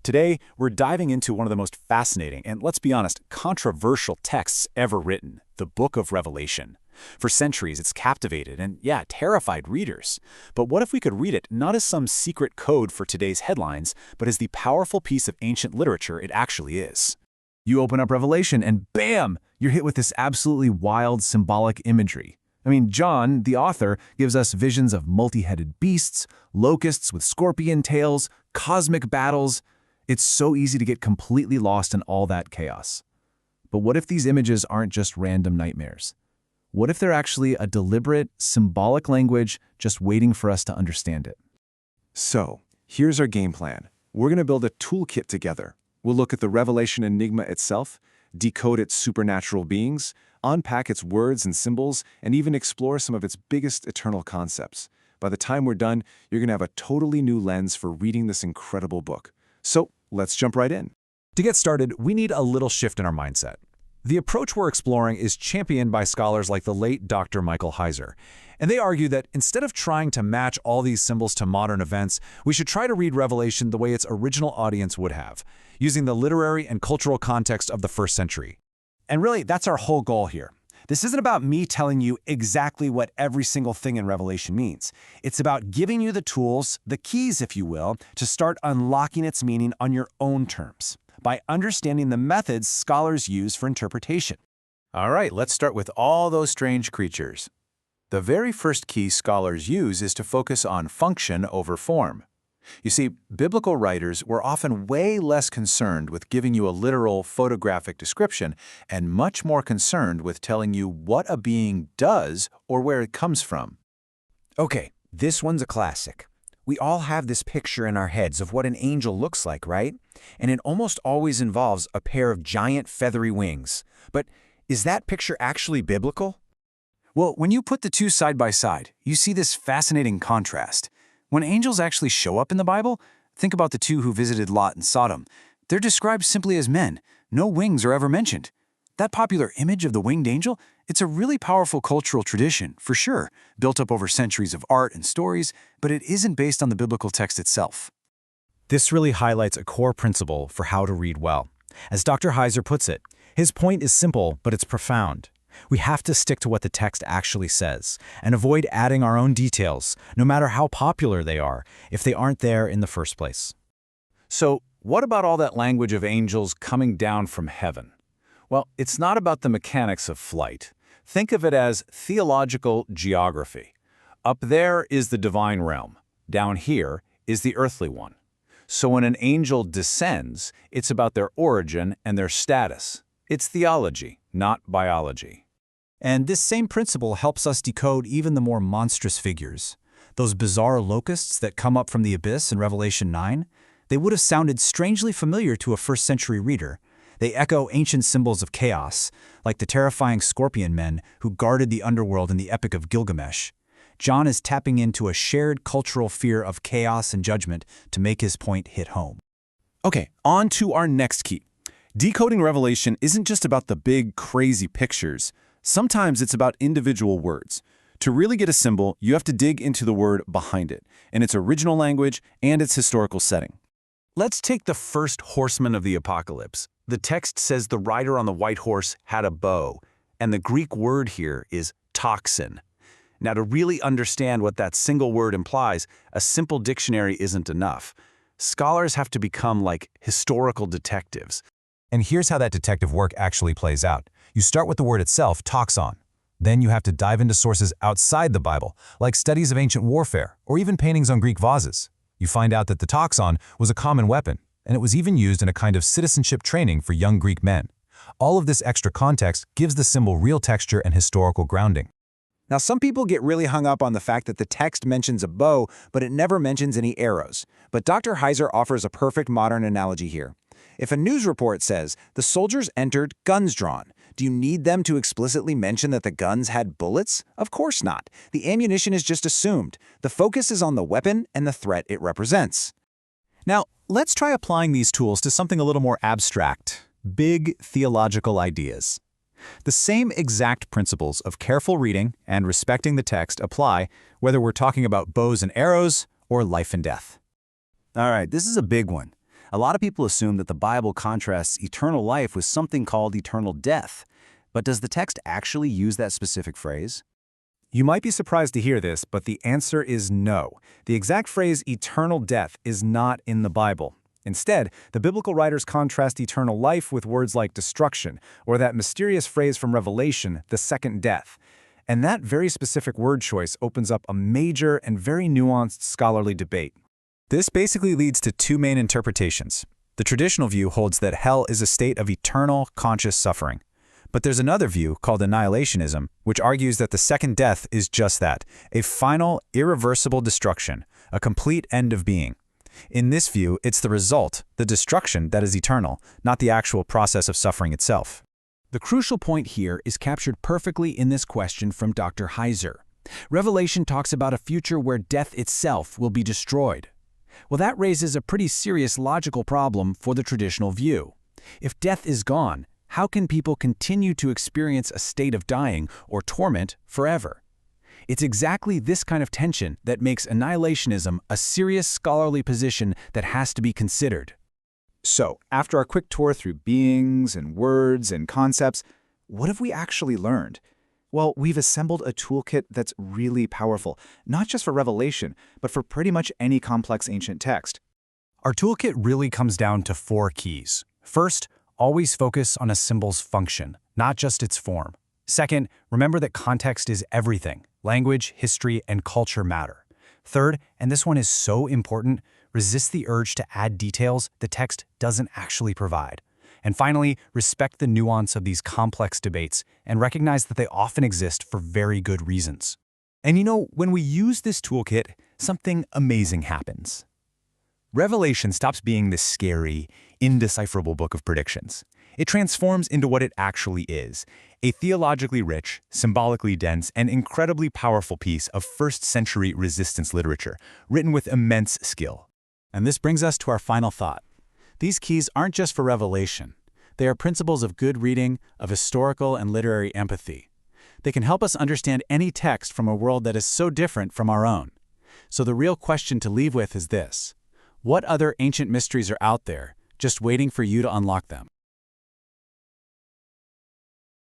Today, we're diving into one of the most fascinating and, let's be honest, controversial texts ever written, the Book of Revelation. For centuries, it's captivated and, terrified readers. But what if we could read it not as some secret code for today's headlines, but as the powerful piece of ancient literature it actually is? You open up Revelation and bam, you're hit with this absolutely wild symbolic imagery. John, the author, gives us visions of multi-headed beasts, locusts with scorpion tails, cosmic battles. It's so easy to get completely lost in all that chaos. But what if these images aren't just random nightmares? What if they're actually a deliberate, symbolic language just waiting for us to understand it? So, here's our game plan. We're going to build a toolkit together. We'll look at the Revelation enigma itself, decode its supernatural beings, unpack its words and symbols, and even explore some of its biggest eternal concepts. By the time we're done, you're going to have a totally new lens for reading this incredible book. So, let's jump right in. To get started, we need a little shift in our mindset. The approach we're exploring is championed by scholars like the late Dr. Michael Heiser, and they argue that instead of trying to match all these symbols to modern events, we should try to read Revelation the way its original audience would have, using the literary and cultural context of the first century. And really, that's our whole goal here. This isn't about me telling you exactly what every single thing in Revelation means. It's about giving you the tools, the keys, if you will, to start unlocking its meaning on your own terms, by understanding the methods scholars use for interpretation. All right, let's start with all those strange creatures. The very first key scholars use is to focus on function over form. You see, biblical writers were often way less concerned with giving you a literal photographic description and much more concerned with telling you what a being does or where it comes from. Okay, this one's a classic. We all have this picture in our heads of what an angel looks like, right? And it almost always involves a pair of giant feathery wings. But is that picture actually biblical? Well, when you put the two side by side, you see this fascinating contrast. When angels actually show up in the Bible, think about the two who visited Lot and Sodom. They're described simply as men. No wings are ever mentioned. That popular image of the winged angel, it's a really powerful cultural tradition, for sure, built up over centuries of art and stories, but it isn't based on the biblical text itself. This really highlights a core principle for how to read well. As Dr. Heiser puts it, his point is simple, but it's profound. We have to stick to what the text actually says and avoid adding our own details, no matter how popular they are, if they aren't there in the first place. So, what about all that language of angels coming down from heaven? Well, it's not about the mechanics of flight. Think of it as theological geography. Up there is the divine realm. Down here is the earthly one. So when an angel descends, it's about their origin and their status. It's theology, not biology. And this same principle helps us decode even the more monstrous figures. Those bizarre locusts that come up from the abyss in Revelation 9, they would have sounded strangely familiar to a first-century reader. They echo ancient symbols of chaos, like the terrifying scorpion men who guarded the underworld in the Epic of Gilgamesh. John is tapping into a shared cultural fear of chaos and judgment to make his point hit home. Okay, on to our next key. Decoding Revelation isn't just about the big, crazy pictures. Sometimes it's about individual words. To really get a symbol, you have to dig into the word behind it, in its original language and its historical setting. Let's take the first horseman of the apocalypse. The text says the rider on the white horse had a bow, and the Greek word here is toxon. Now, to really understand what that single word implies, a simple dictionary isn't enough. Scholars have to become like historical detectives. And here's how that detective work actually plays out. You start with the word itself, toxon. Then you have to dive into sources outside the Bible, like studies of ancient warfare, or even paintings on Greek vases. You find out that the toxon was a common weapon, and it was even used in a kind of citizenship training for young Greek men. All of this extra context gives the symbol real texture and historical grounding. Now, some people get really hung up on the fact that the text mentions a bow, but it never mentions any arrows. But Dr. Heiser offers a perfect modern analogy here. If a news report says, the soldiers entered guns drawn, do you need them to explicitly mention that the guns had bullets? Of course not. The ammunition is just assumed. The focus is on the weapon and the threat it represents. Now, let's try applying these tools to something a little more abstract, big theological ideas. The same exact principles of careful reading and respecting the text apply whether we're talking about bows and arrows or life and death. All right, this is a big one. A lot of people assume that the Bible contrasts eternal life with something called eternal death. But does the text actually use that specific phrase? You might be surprised to hear this, but the answer is no. The exact phrase eternal death is not in the Bible. Instead, the biblical writers contrast eternal life with words like destruction, or that mysterious phrase from Revelation, the second death. And that very specific word choice opens up a major and very nuanced scholarly debate. This basically leads to two main interpretations. The traditional view holds that hell is a state of eternal, conscious suffering. But there's another view, called annihilationism, which argues that the second death is just that, a final, irreversible destruction, a complete end of being. In this view, it's the result, the destruction, that is eternal, not the actual process of suffering itself. The crucial point here is captured perfectly in this question from Dr. Heiser. Revelation talks about a future where death itself will be destroyed. Well, that raises a pretty serious logical problem for the traditional view. If death is gone, how can people continue to experience a state of dying or torment forever? It's exactly this kind of tension that makes annihilationism a serious scholarly position that has to be considered. So, after our quick tour through beings and words and concepts, what have we actually learned? Well, we've assembled a toolkit that's really powerful, not just for Revelation, but for pretty much any complex ancient text. Our toolkit really comes down to 4 keys. First, always focus on a symbol's function, not just its form. Second, remember that context is everything. Language, history, and culture matter. Third, and this one is so important, resist the urge to add details the text doesn't actually provide. And finally, respect the nuance of these complex debates and recognize that they often exist for very good reasons. And you know, when we use this toolkit, something amazing happens. Revelation stops being this scary, indecipherable book of predictions. It transforms into what it actually is, a theologically rich, symbolically dense, and incredibly powerful piece of first-century resistance literature, written with immense skill. And this brings us to our final thought. These keys aren't just for Revelation. They are principles of good reading, of historical and literary empathy. They can help us understand any text from a world that is so different from our own. So the real question to leave with is this: what other ancient mysteries are out there, just waiting for you to unlock them?